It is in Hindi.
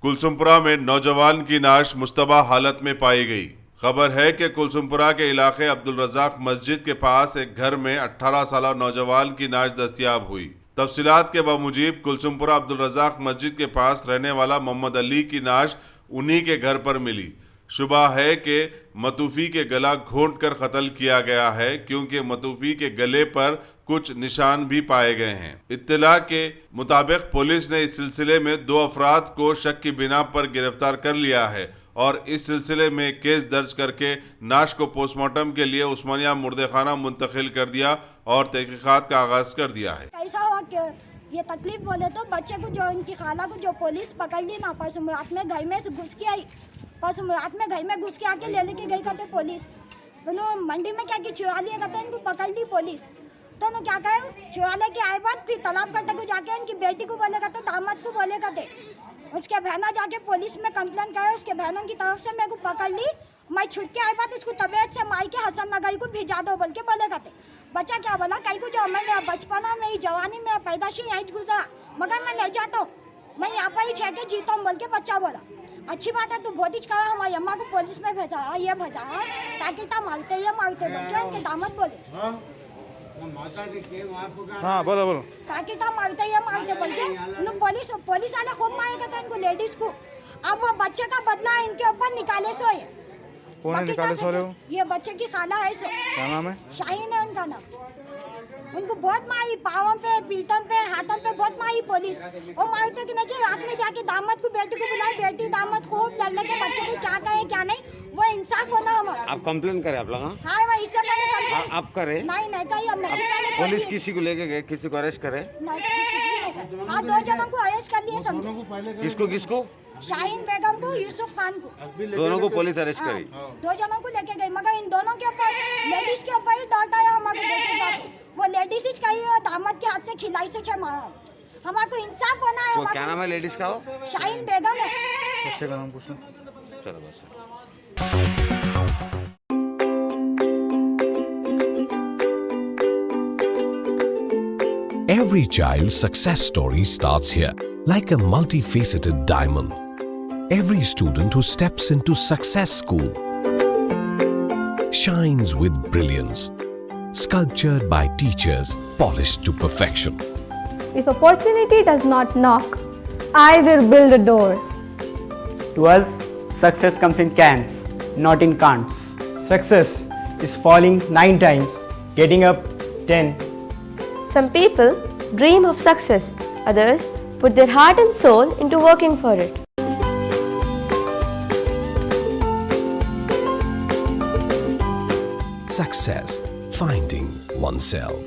कुलसुमपुरा में नौजवान की नाश मुश्तबा हालत में पाई गई। खबर है कि कुलसुमपुरा के इलाके अब्दुल रज़ाक मस्जिद के पास एक घर में 18 साल नौजवान की नाश दस्तयाब हुई। तफसीलात के बामुजीब कुलसुमपुरा अब्दुल रज़ाक मस्जिद के पास रहने वाला मोहम्मद अली की नाश उन्हीं के घर पर मिली। शुबा है कि मतूफ़ी के गला घोंट कर कत्ल किया गया है, क्योंकि मतूफ़ी के गले पर कुछ निशान भी पाए गए हैं। इत्तला के मुताबिक पुलिस ने इस सिलसिले में 2 अफराद को शक की बिना पर गिरफ्तार कर लिया है और इस सिलसिले में केस दर्ज करके नाश को पोस्टमार्टम के लिए उस्मानिया मुर्देखाना मुंतकिल कर दिया और तहकीकात का आगाज कर दिया है। कैसा हुआ कि ये तकलीफ बोले तो बच्चे को जो इनकी खाला को जो पुलिस पकड़ ली ना, परसों रात में घर में घुस के आई, परसों रात में घर में घुस के आके ले लेके गई कहते पुलिस। उन्होंने मंडी में क्या की चुरा लिया कहते इनको पकड़ ली पुलिस। तो उन्होंने क्या कहे चुरा लेके आए बाद फिर तालाब करते को जाके इनकी बेटी को बोले कहते, दामाद को बोले कहते, उसके बहना जाके पुलिस में कंप्लेन करे, उसके बहनों की तरफ से मेरे को पकड़ ली। मैं छुट के आई बात इसको तबीयत से माई के हसन नगरी को भिजा दो बोल के बोले कहते। बच्चा क्या बोला कहीं को जो मैं बचपना में जवानी में पैदाशी यहीं गुजरा, मगर मैं नहीं जाता हूँ, मैं यहाँ पर ही छह के जीता हूँ बोल के बच्चा बोला। अच्छी बात है तू बहुत ही कहा, हमारी अम्मा को पुलिस में भेजा ये भेजा ताकि मारते ये मारते बोल के उनके दामाद बोले। हाँ बोलो बोलो। ताकि मारते ये मारते बोल के पुलिस वाले खूब मारेगा था इनको लेडीज को। अब वो बच्चे का बदला इनके ऊपर निकाले सो है। कौन है निकाले सो रहे हो? ये बच्चे की खाला है सो। क्या नाम है? शाहीन है उनका नाम। उनको बहुत मारी, पाँवों पे, पीठों पे, हाथों पे बहुत मारी पुलिस। और मारते कि नहीं रात में जाके दामाद को बेटी को बुलाई, बेटी दामाद खूब लड़ लगे बच्चे को क्या कहे क्या नहीं, वो इंसाफ होना हमारा। आप कंप्लेन करें आप लोग? हाँ वो इससे पहले आप करें? नहीं कही हमने। पुलिस किसी को लेके गए, किसी को अरेस्ट करे? हाँ 2 जनों को अरेस्ट कर लिए सब। किसको किसको? शाहीन बेगम को, यूसुफ खान को, दोनों को पुलिस अरेस्ट करी। 2 जनों को लेके गई, मगर इन दोनों के ऊपर लेडीज के ऊपर ही डांट आया हमारे बेटे का। वो लेडीज ही कही और दामाद के हाथ से खिलाई से छह मारा। हमारे को इंसाफ होना है। तो क्या नाम है लेडीज का? वो शाहीन बेगम है। बच्चे का नाम पूछो। चलो बस। Every child's success story starts here, like a multifaceted diamond. Every student who steps into Success School shines with brilliance, sculptured by teachers polished to perfection. If opportunity does not knock, I will build a door. To us, success comes in cans, not in can'ts. Success is falling 9 times, getting up 10. Some people dream of success, others put their heart and soul into working for it. Success, finding oneself.